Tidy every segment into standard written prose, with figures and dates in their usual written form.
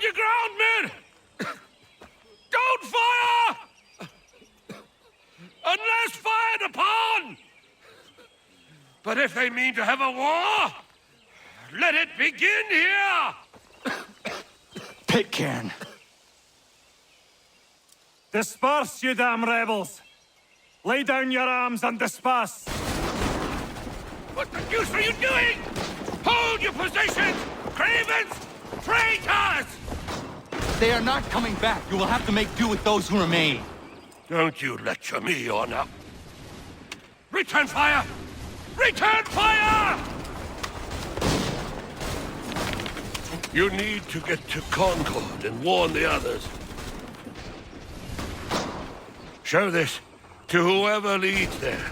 Stand your ground, men! Don't fire! Unless fired upon! But if they mean to have a war, let it begin here! Pitcairn. Disperse, you damn rebels! Lay down your arms and disperse! What the deuce are you doing? Hold your positions! Cravens! Traitors! They are not coming back. You will have to make do with those who remain. Don't you lecture me on up. Return fire! Return fire! You need to get to Concord and warn the others. Show this to whoever leads there.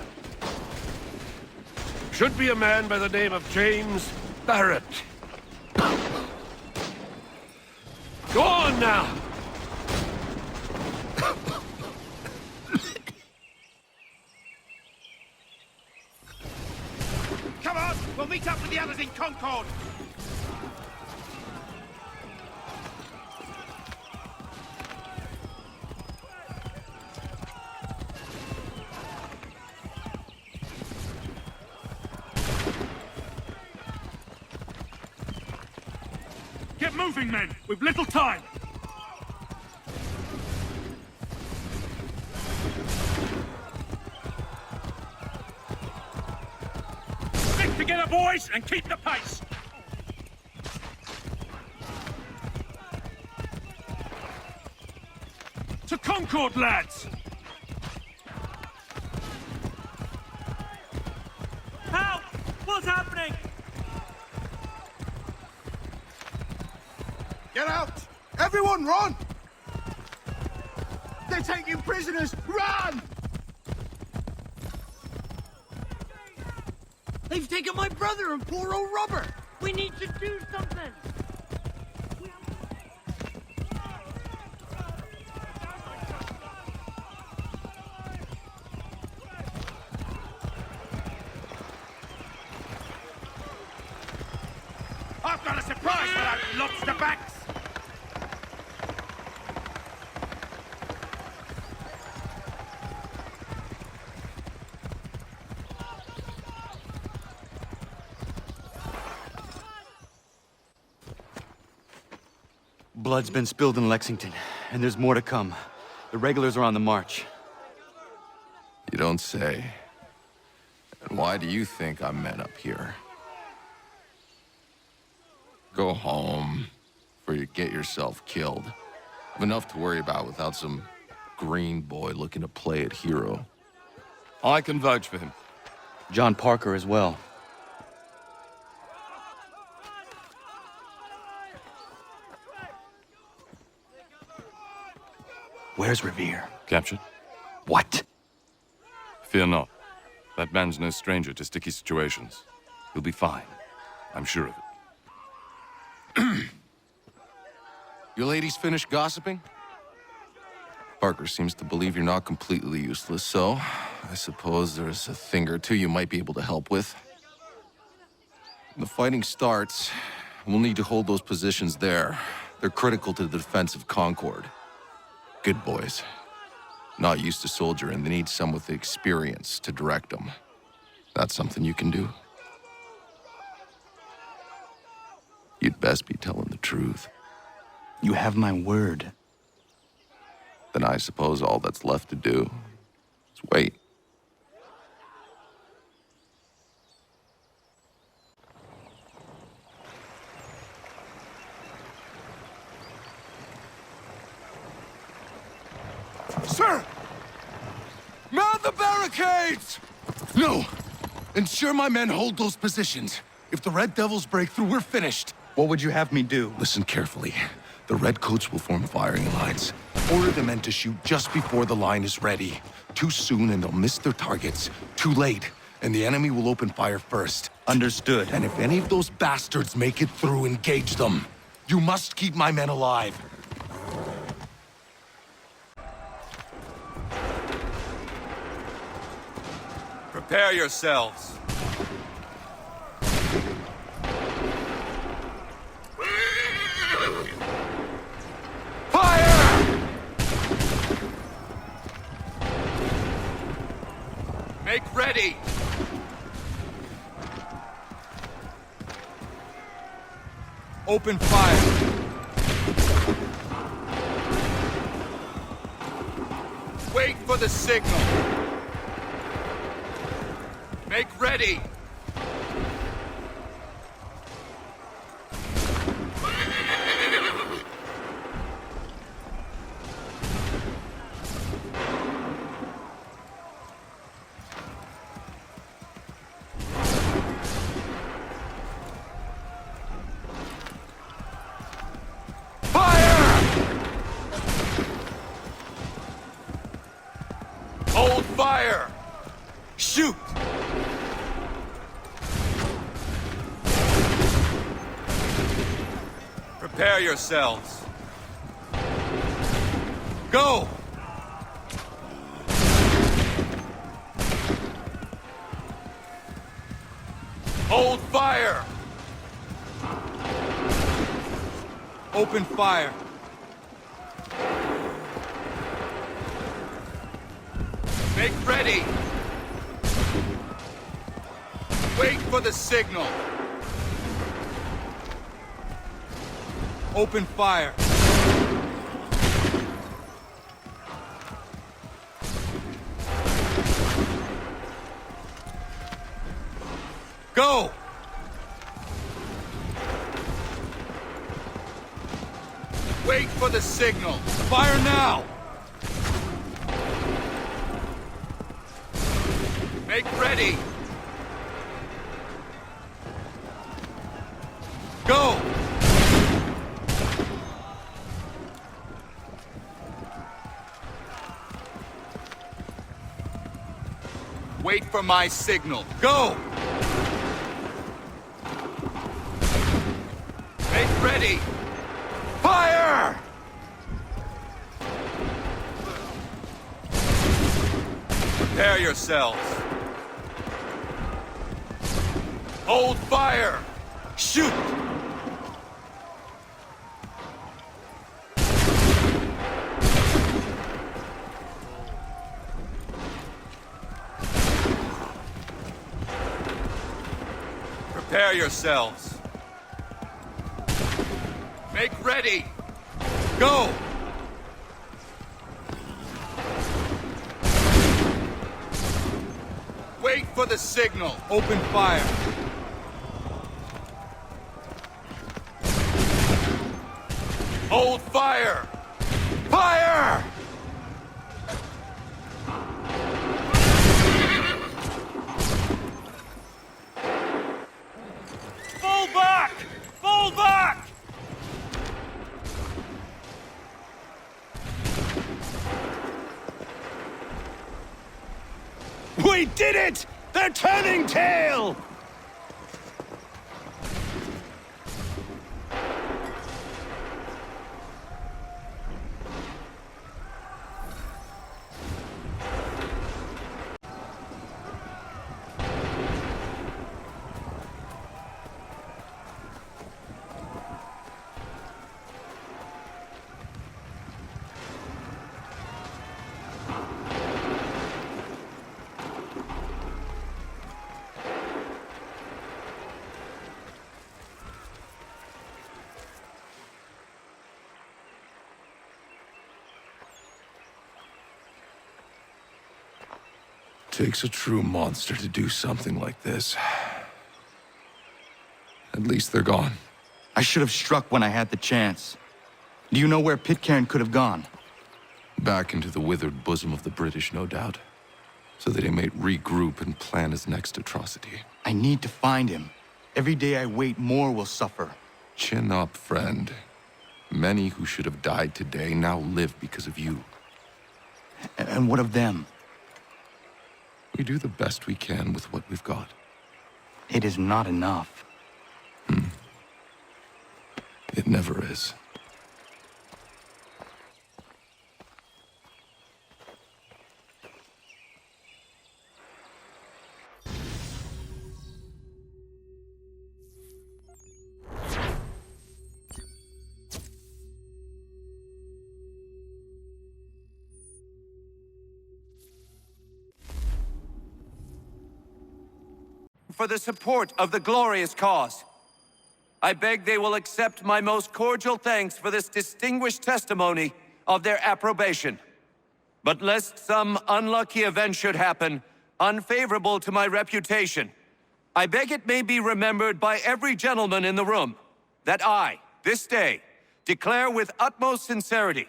Should be a man by the name of James Barrett. Go on now! Come on! We'll meet up with the others in Concord! Get moving, men! We've little time! Stick together, boys, and keep the pace! To Concord, lads! Help! What's happening? Get out! Everyone run! They're taking prisoners! Run! They've taken my brother and poor old Robert! We need to do something! I've got a surprise for those lobster backs! Blood's been spilled in Lexington, and there's more to come. The regulars are on the march. You don't say. And why do you think I'm men up here? Go home, before you get yourself killed. I've enough to worry about without some green boy looking to play at hero. I can vouch for him. John Parker as well. Where's Revere? Captured? What? Fear not. That man's no stranger to sticky situations. He'll be fine. I'm sure of it. Your ladies finished gossiping? Parker seems to believe you're not completely useless, so I suppose there's a thing or two you might be able to help with. When the fighting starts, we'll need to hold those positions there. They're critical to the defense of Concord. Good boys. Not used to soldiering, they need some with the experience to direct them. That's something you can do. You'd best be telling the truth. You have my word. Then I suppose all that's left to do is wait. Sir! Man the barricades! No! Ensure my men hold those positions. If the Red Devils break through, we're finished. What would you have me do? Listen carefully. The Redcoats will form firing lines. Order the men to shoot just before the line is ready. Too soon and they'll miss their targets. Too late, and the enemy will open fire first. Understood. And if any of those bastards make it through, engage them. You must keep my men alive. Prepare yourselves. ready! Open fire! Wait for the signal! Make ready! Hold fire! Shoot! Prepare yourselves. Go! Hold fire! Open fire! Make ready! Wait for the signal! Open fire! Go! Wait for the signal! Fire now! Make ready! Go! Wait for my signal. Go! Make ready! Fire! Prepare yourselves. Hold fire! Shoot! Prepare yourselves. Make ready! Go! Wait for the signal. Open fire. Hold fire! Fire! Fall back! Fall back! We did it! They're turning tail! Takes a true monster to do something like this. At least they're gone. I should have struck when I had the chance. Do you know where Pitcairn could have gone? Back into the withered bosom of the British, no doubt. So that he might regroup and plan his next atrocity. I need to find him. Every day I wait, more will suffer. Chin up, friend. Many who should have died today now live because of you. And what of them? We do the best we can with what we've got. It is not enough. It never is. for the support of the glorious cause. I beg they will accept my most cordial thanks for this distinguished testimony of their approbation. But lest some unlucky event should happen, unfavorable to my reputation, I beg it may be remembered by every gentleman in the room that I, this day, declare with utmost sincerity,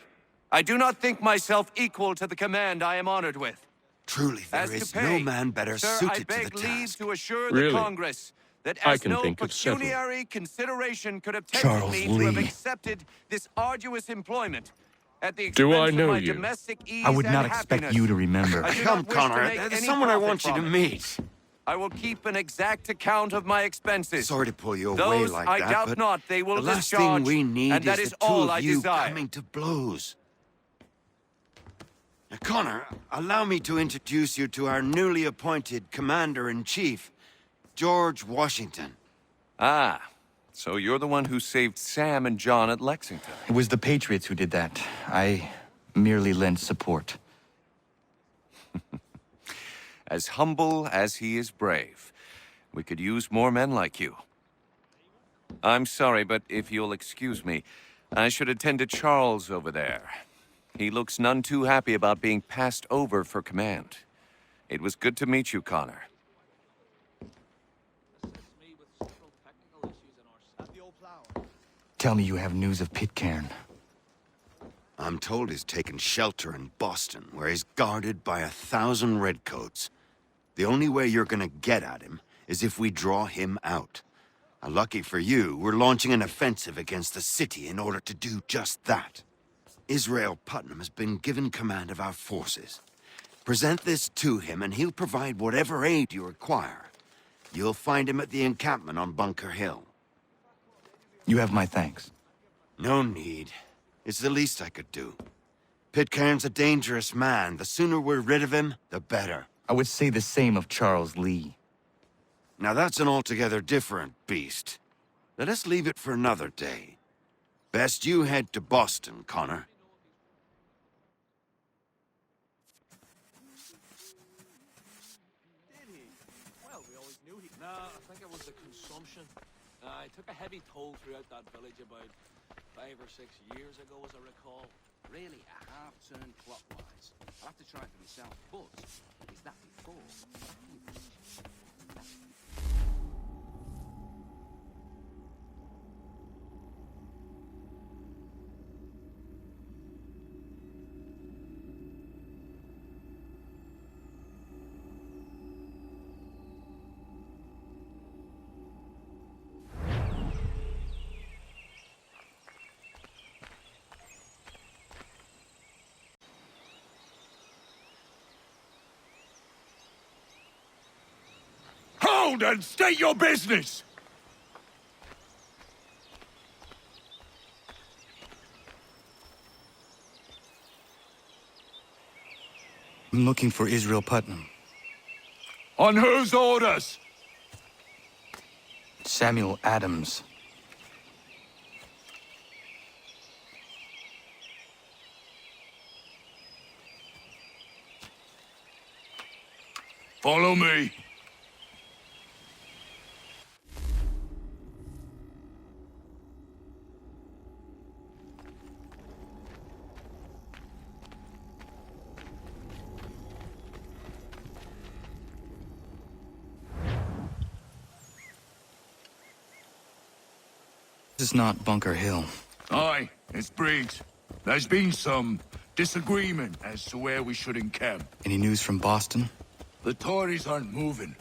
I do not think myself equal to the command I am honored with. Truly, there As is to pay, no man better sir, suited I to the beg leave task. to assure Really? the Congress that I as can no think of several. pecuniary consideration could have Charles tempted me to have Lee. accepted this arduous employment at the Do expense I know of my you? domestic ease I would and not expect happiness. you to remember. I do Come, not wish to Connor. make There's any someone I profit want you to from it. meet. I will keep an exact account of my expenses. Sorry to pull you away Those like I that, doubt but not they will the last discharge, thing we need and that is is the two all of I you desire. coming to blows. Now, Connor, allow me to introduce you to our newly appointed Commander-in-Chief, George Washington. Ah, so you're the one who saved Sam and John at Lexington. It was the Patriots who did that. I merely lent support. As humble as he is brave. We could use more men like you. I'm sorry, but if you'll excuse me, I should attend to Charles over there. He looks none too happy about being passed over for command. It was good to meet you, Connor. Tell me you have news of Pitcairn. I'm told he's taken shelter in Boston, where he's guarded by 1,000 redcoats. The only way you're gonna get at him is if we draw him out. Lucky for you, we're launching an offensive against the city in order to do just that. Israel Putnam has been given command of our forces. Present this to him and he'll provide whatever aid you require. You'll find him at the encampment on Bunker Hill. You have my thanks. No need. It's the least I could do. Pitcairn's a dangerous man. The sooner we're rid of him, the better. I would say the same of Charles Lee. Now that's an altogether different beast. Let us leave it for another day. Best you head to Boston, Connor. Well, we always knew he... Nah, I think it was the consumption. He took a heavy toll throughout that village about 5 or 6 years ago, as I recall. Really a half-turn clockwise. I'll have to try it for myself, but is that before? Hold and state your business! I'm looking for Israel Putnam. On whose orders? Samuel Adams. Follow me. This is not Bunker Hill. Aye, it's Briggs. There's been some disagreement as to where we should encamp. Any news from Boston? The Tories aren't moving,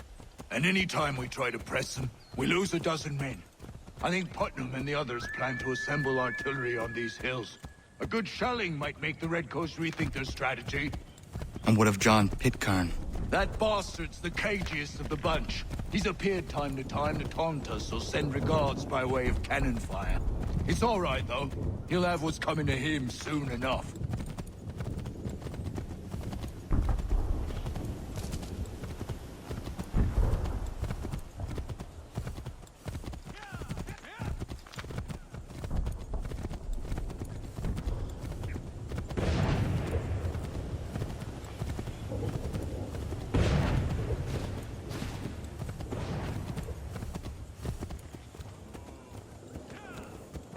and any time we try to press them, we lose a dozen men. I think Putnam and the others plan to assemble artillery on these hills. A good shelling might make the Redcoats rethink their strategy. And what of John Pitcairn? That bastard's the cagiest of the bunch. He's appeared time to taunt us or send regards by way of cannon fire. It's all right, though. He'll have what's coming to him soon enough.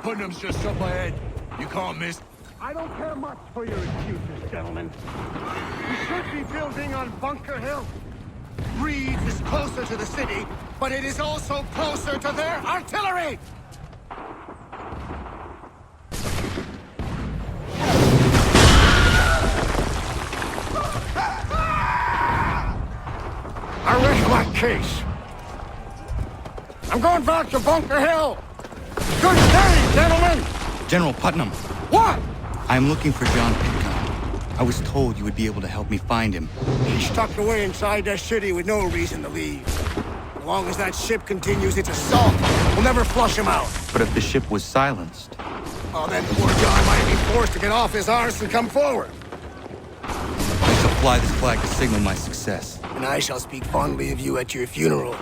Putnam's just up ahead. You can't miss. I don't care much for your excuses, gentlemen. We should be building on Bunker Hill. Reed's is closer to the city, but it is also closer to their artillery! I rest my case. I'm going back to Bunker Hill. Good day, gentlemen! General Putnam, What? I'm looking for John Pitcairn. I was told you would be able to help me find him. He's tucked away inside that city with no reason to leave. As long as that ship continues its assault, we'll never flush him out. But if the ship was silenced... Oh, then poor John might be forced to get off his arse and come forward. I shall fly this flag to signal my success. And I shall speak fondly of you at your funeral.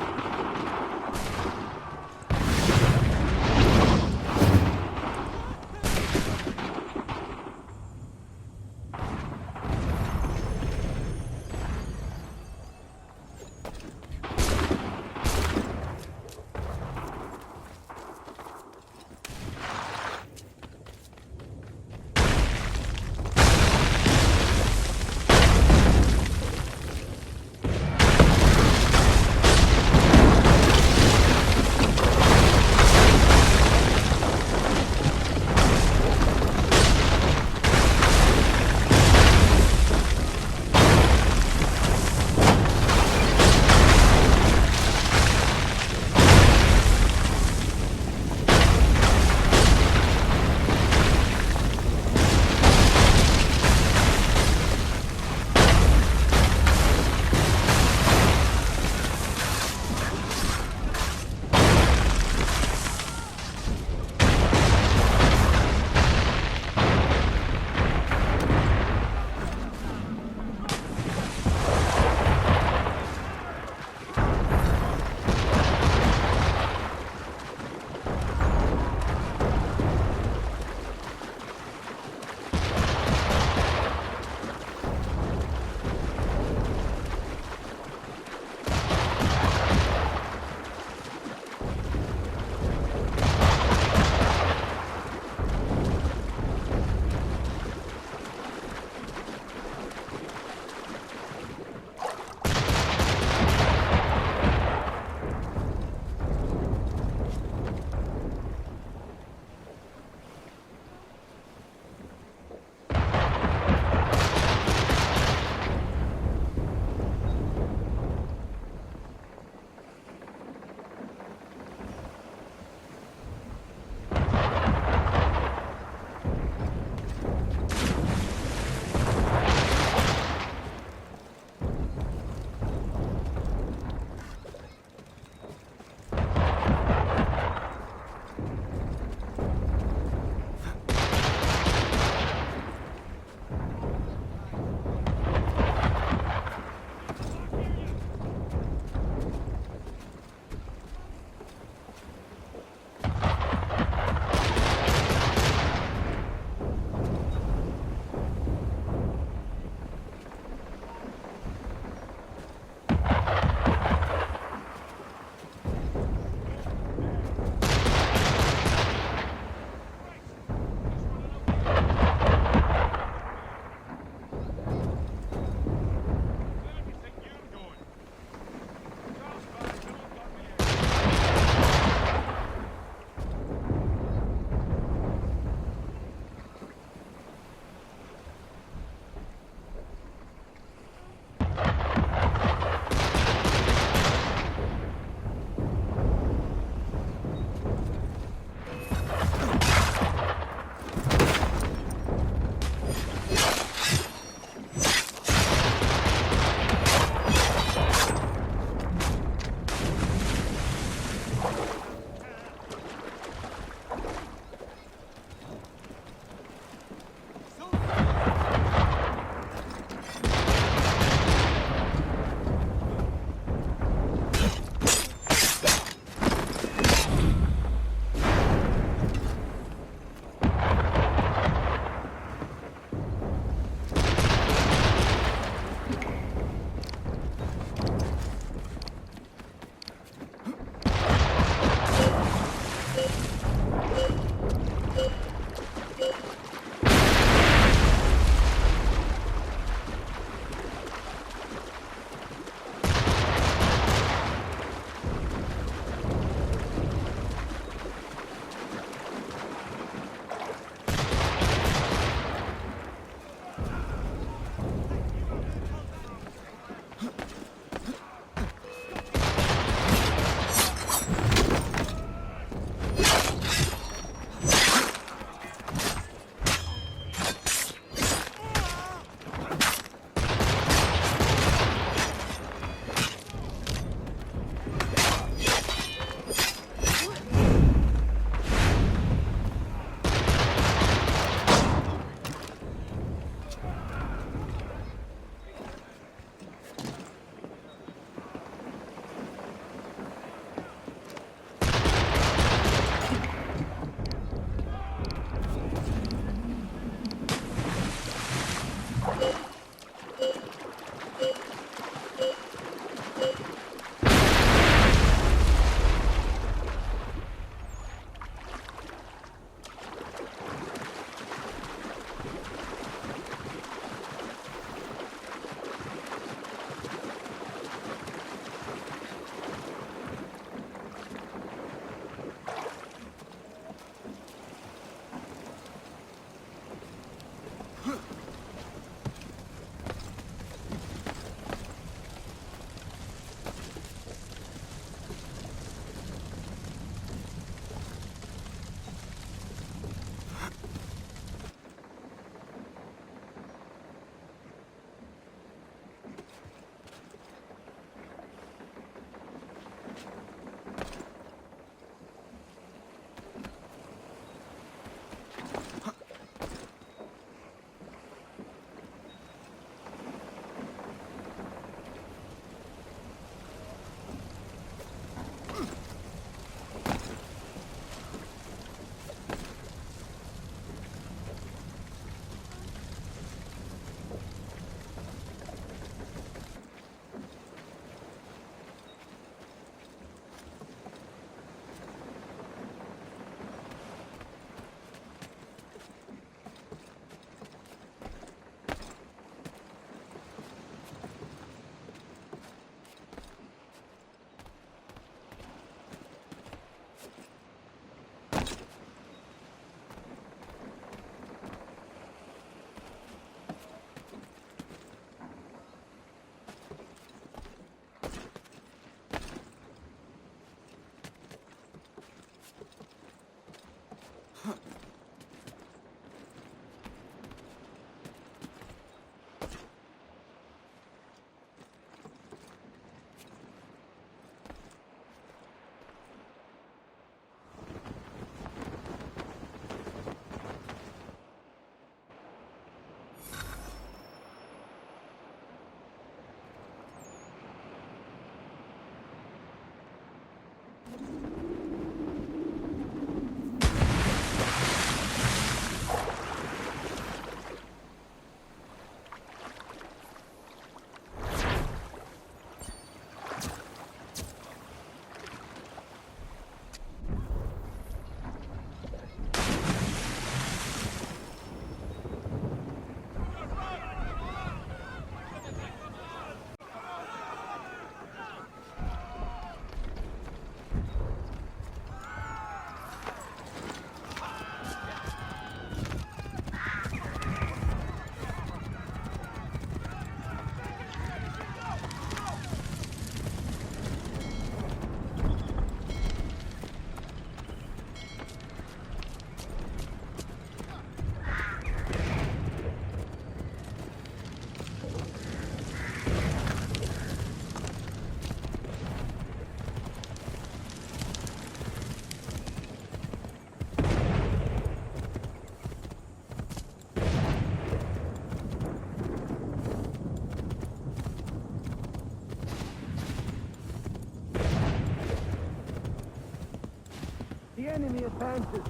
The enemy advances,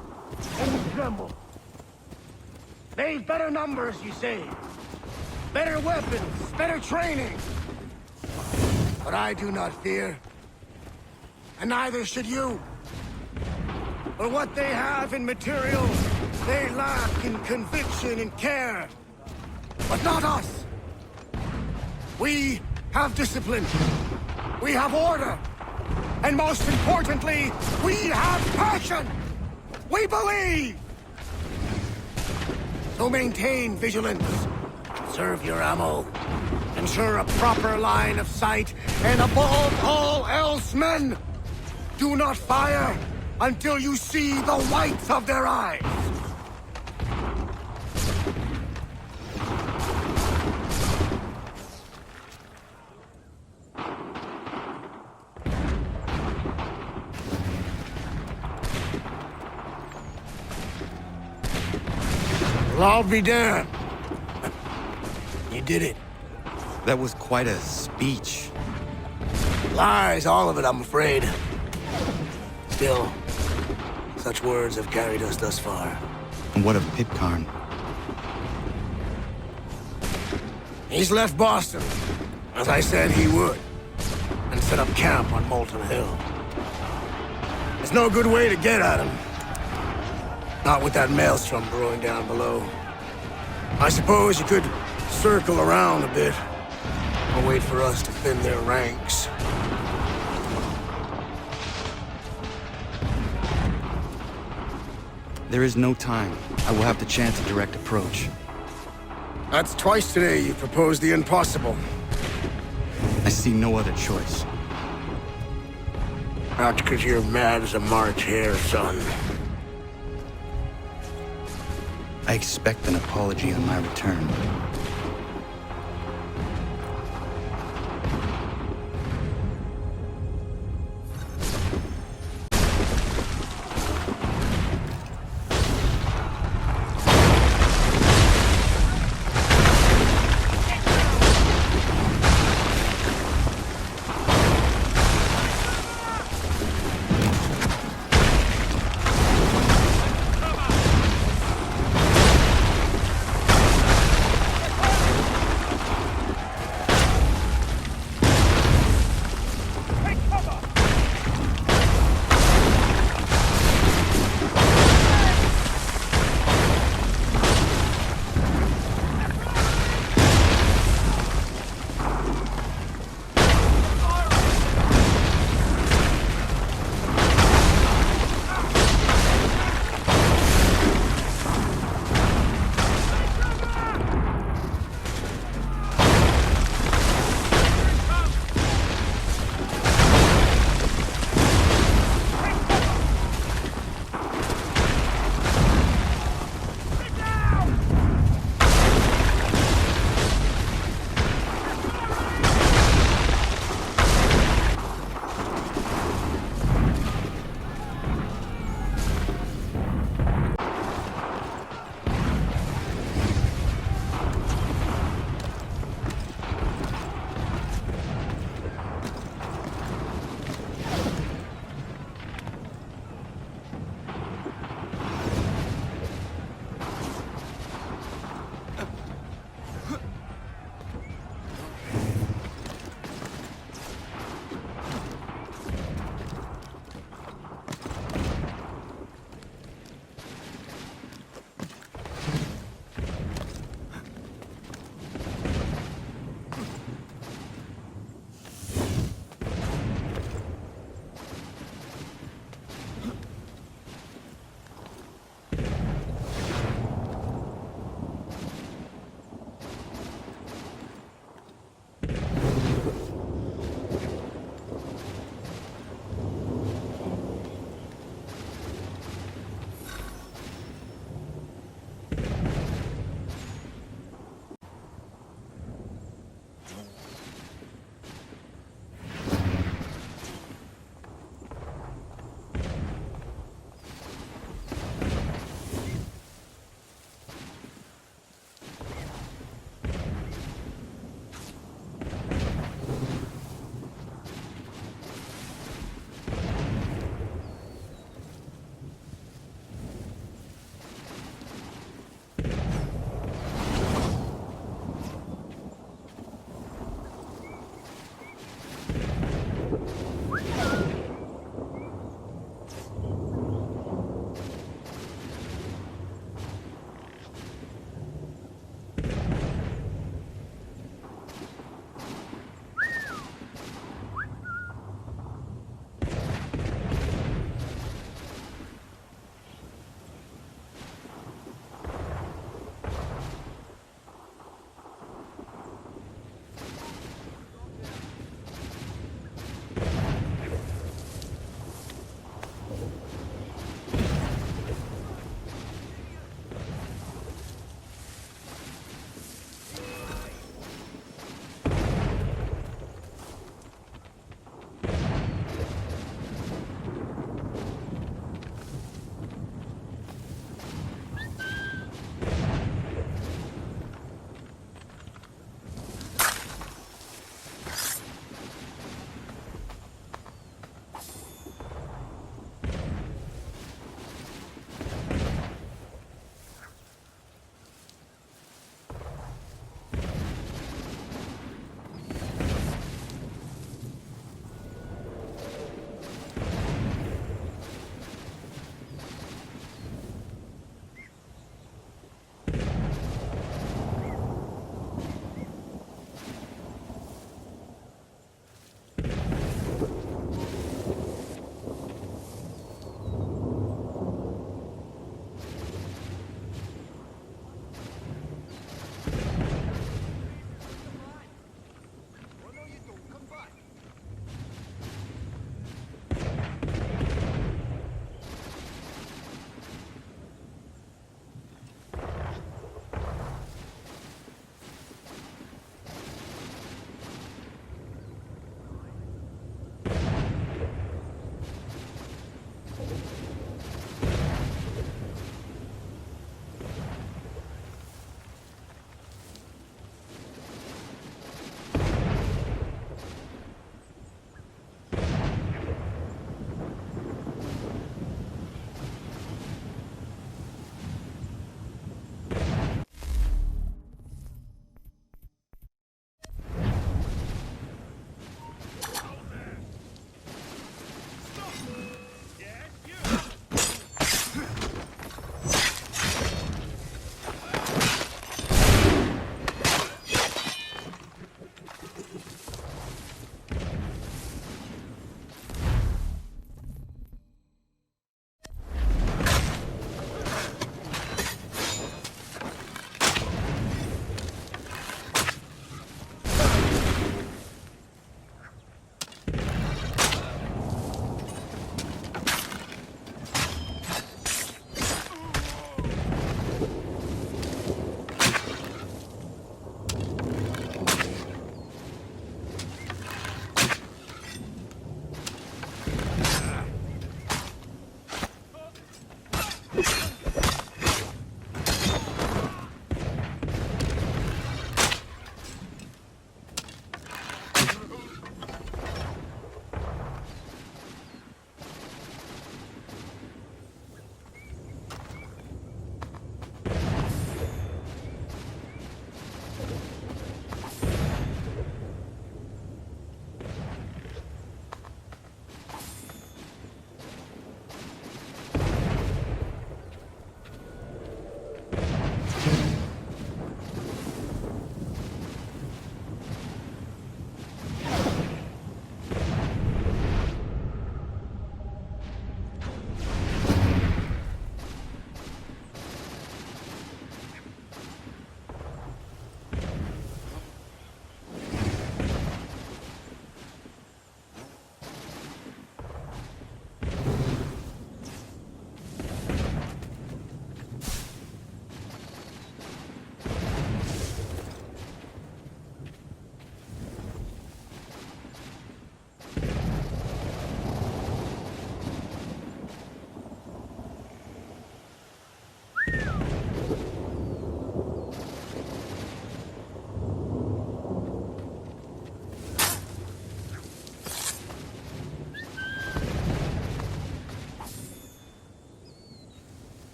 and we tremble. They've better numbers, you say. Better weapons, better training. But I do not fear. And neither should you. For what they have in material, they lack in conviction and care. But not us. We have discipline. We have order. And most importantly, we have passion! We believe! So maintain vigilance. Conserve your ammo. Ensure a proper line of sight. And above all else, men, do not fire until you see the whites of their eyes. Well, I'll be damned. You did it. That was quite a speech. Lies, all of it, I'm afraid. Still, such words have carried us thus far. And what of Pitcairn? He's left Boston, as I said he would, and set up camp on Molten Hill. There's no good way to get at him. Not with that maelstrom brewing down below. I suppose you could circle around a bit, or wait for us to thin their ranks. There is no time. I will have the chance of direct approach. That's twice today you proposed the impossible. I see no other choice. Not because you're mad as a March hare, son. I expect an apology on my return.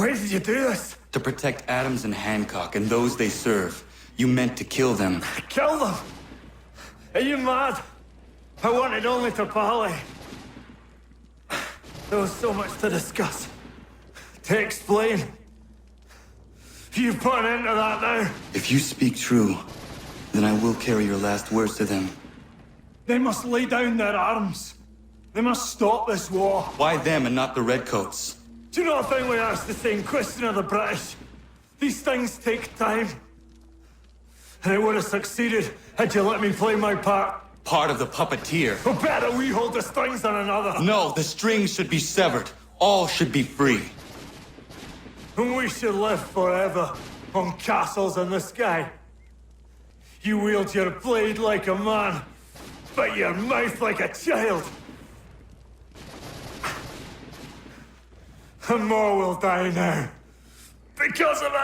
Why did you do this? To protect Adams and Hancock and those they serve, you meant to kill them. Kill them? Are you mad? I wanted only to parley. There was so much to discuss, to explain. You put an end to that now. If you speak true, then I will carry your last words to them. They must lay down their arms. They must stop this war. Why them and not the Redcoats? Do you not think we asked the same question of the British? These things take time. And it would have succeeded had you let me play my part. Part of the puppeteer. Or better, we hold the strings on another. No, the strings should be severed. All should be free. And we should live forever on castles in the sky. You wield your blade like a man, but your mouth like a child. And more will die now. Because of it.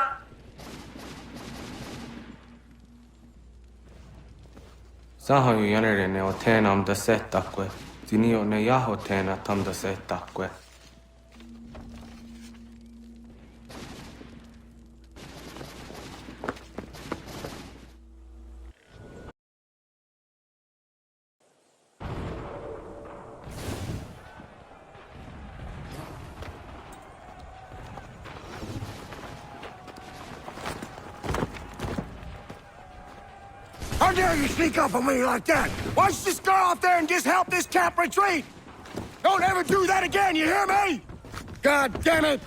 Saho yanere ne otena am da setakwe. Dinio ne yahotena tam da setakwe. How dare you sneak up on me like that? Why don't you just go out there and just help this camp retreat? Don't ever do that again, you hear me? God damn it!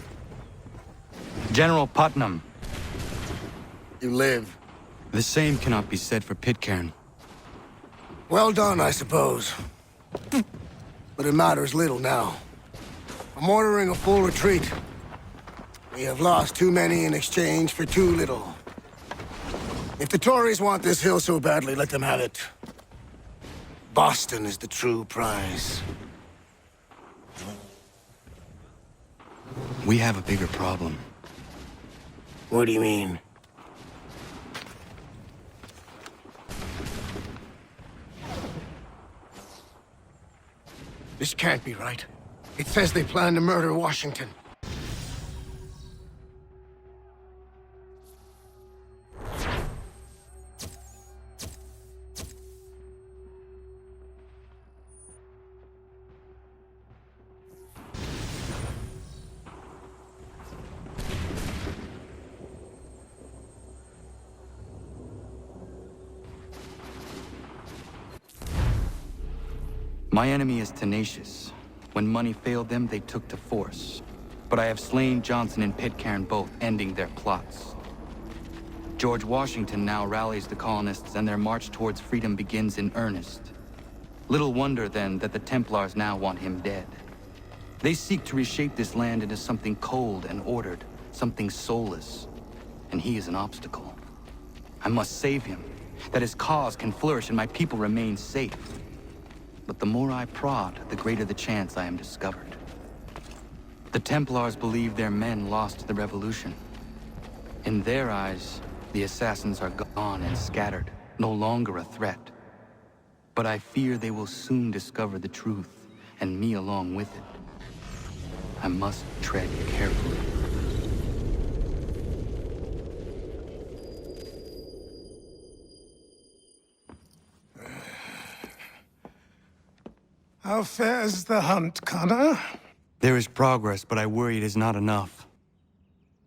General Putnam. You live. The same cannot be said for Pitcairn. Well done, I suppose. But it matters little now. I'm ordering a full retreat. We have lost too many in exchange for too little. If the Tories want this hill so badly, let them have it. Boston is the true prize. We have a bigger problem. What do you mean? This can't be right. It says they plan to murder Washington. My enemy is tenacious. When money failed them, they took to force. But I have slain Johnson and Pitcairn both, ending their plots. George Washington now rallies the colonists, and their march towards freedom begins in earnest. Little wonder, then, that the Templars now want him dead. They seek to reshape this land into something cold and ordered, something soulless. And he is an obstacle. I must save him, that his cause can flourish and my people remain safe. But the more I prod, the greater the chance I am discovered. The Templars believe their men lost the revolution. In their eyes, the assassins are gone and scattered, no longer a threat. But I fear they will soon discover the truth, and me along with it. I must tread carefully. How fares the hunt, Connor? There is progress, but I worry it is not enough.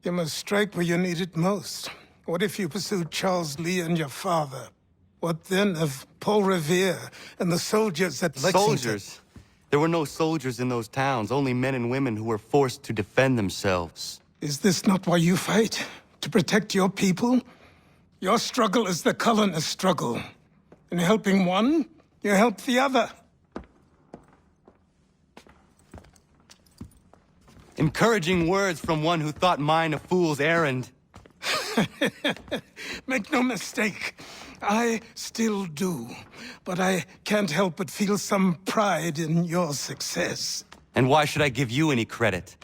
You must strike where you need it most. What if you pursued Charles Lee and your father? What then of Paul Revere and the soldiers at Lexington? Soldiers? There were no soldiers in those towns, only men and women who were forced to defend themselves. Is this not why you fight? To protect your people? Your struggle is the colonist struggle. In helping one, you help the other. Encouraging words from one who thought mine a fool's errand. Make no mistake, I still do. But I can't help but feel some pride in your success. And why should I give you any credit?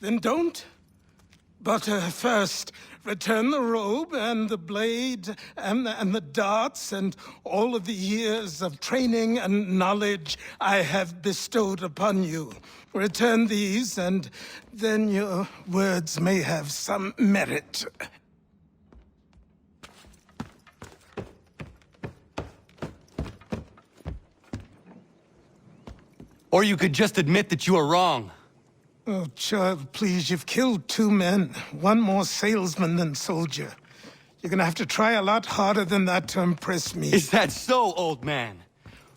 Then don't. But first, return the robe and the blade and the darts and all of the years of training and knowledge I have bestowed upon you. Return these, and then your words may have some merit. Or you could just admit that you are wrong. Oh, child, please, you've killed 2 men. One more salesman than soldier. You're gonna have to try a lot harder than that to impress me. Is that so, old man?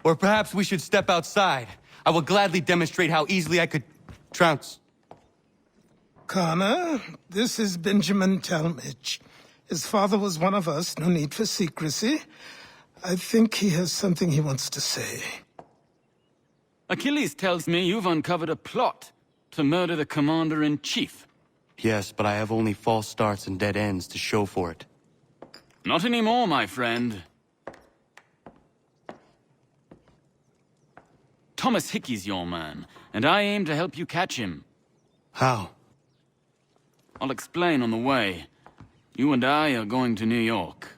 Or perhaps we should step outside. I will gladly demonstrate how easily I could trounce. Connor, this is Benjamin Talmadge. His father was one of us, no need for secrecy. I think he has something he wants to say. Achilles tells me you've uncovered a plot to murder the Commander-in-Chief. Yes, but I have only false starts and dead ends to show for it. Not anymore, my friend. Thomas Hickey's your man, and I aim to help you catch him. How? I'll explain on the way. You and I are going to New York.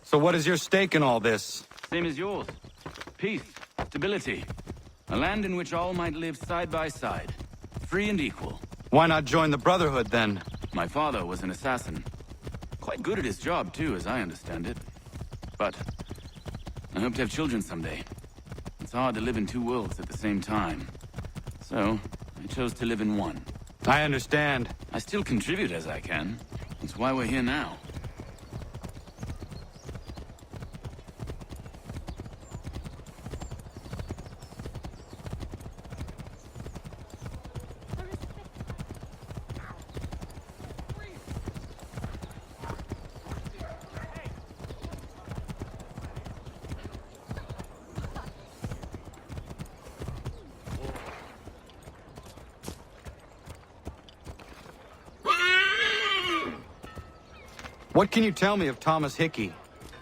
So what is your stake in all this? Same as yours. Peace, stability. A land in which all might live side by side. Free and equal. Why not join the Brotherhood, then? My father was an assassin. Quite good at his job, too, as I understand it. But I hope to have children someday. It's hard to live in 2 worlds at the same time. So, I chose to live in one. I understand. I still contribute as I can. That's why we're here now. What can you tell me of Thomas Hickey?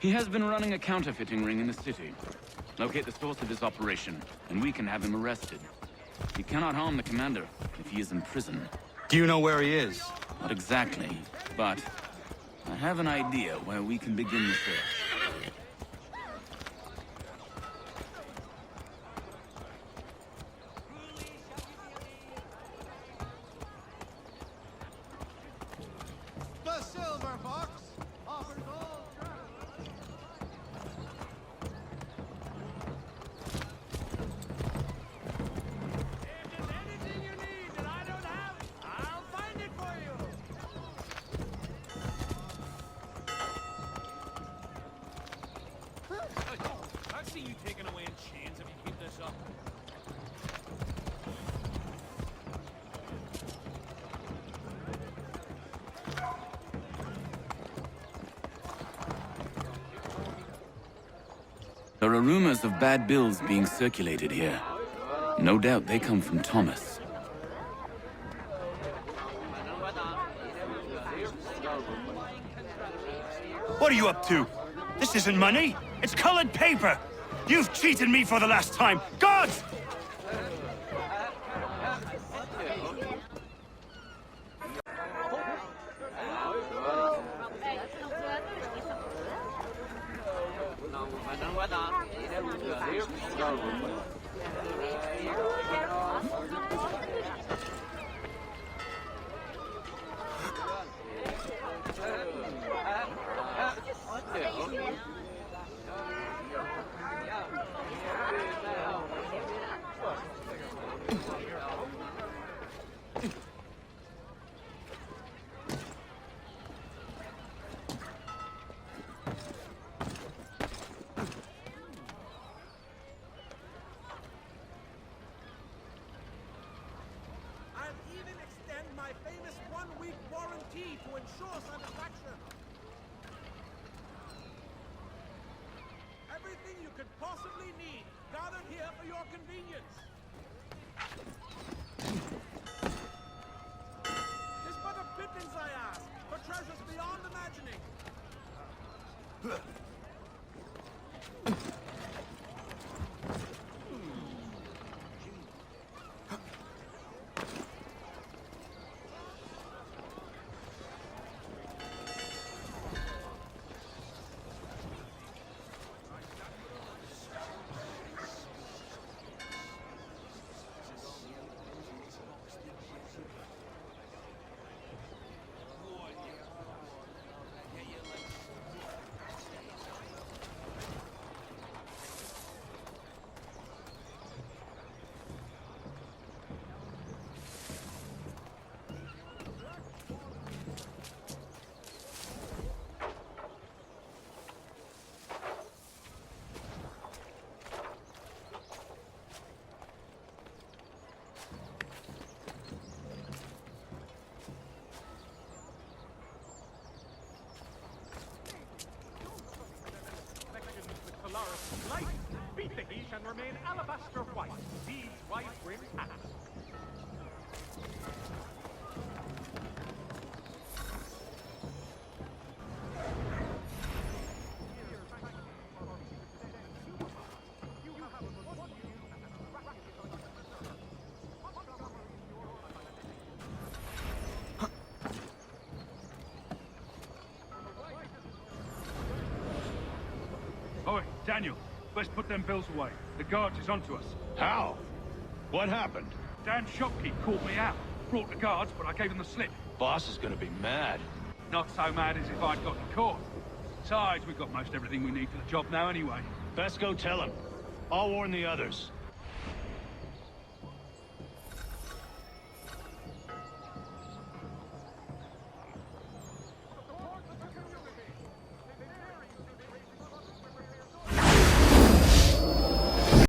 He has been running a counterfeiting ring in the city. Locate the source of his operation, and we can have him arrested. He cannot harm the commander if he is in prison. Do you know where he is? Not exactly, but I have an idea where we can begin the search. There are rumors of bad bills being circulated here. No doubt they come from Thomas. What are you up to? This isn't money. It's colored paper. You've cheated me for the last time! Gods! To ensure satisfaction. Everything you could possibly need, gathered here for your convenience. It's but a pittance, I ask, for treasures beyond imagining. Light, beat the heat and remain alabaster white. These white brim hats. Oi, Daniel, let's put them bills away. The guards is onto us. How? What happened? Dan's shopkeep caught me out. Brought the guards, but I gave them the slip. Boss is gonna be mad. Not so mad as if I'd gotten caught. Besides, we've got most everything we need for the job now anyway. Best go tell him. I'll warn the others.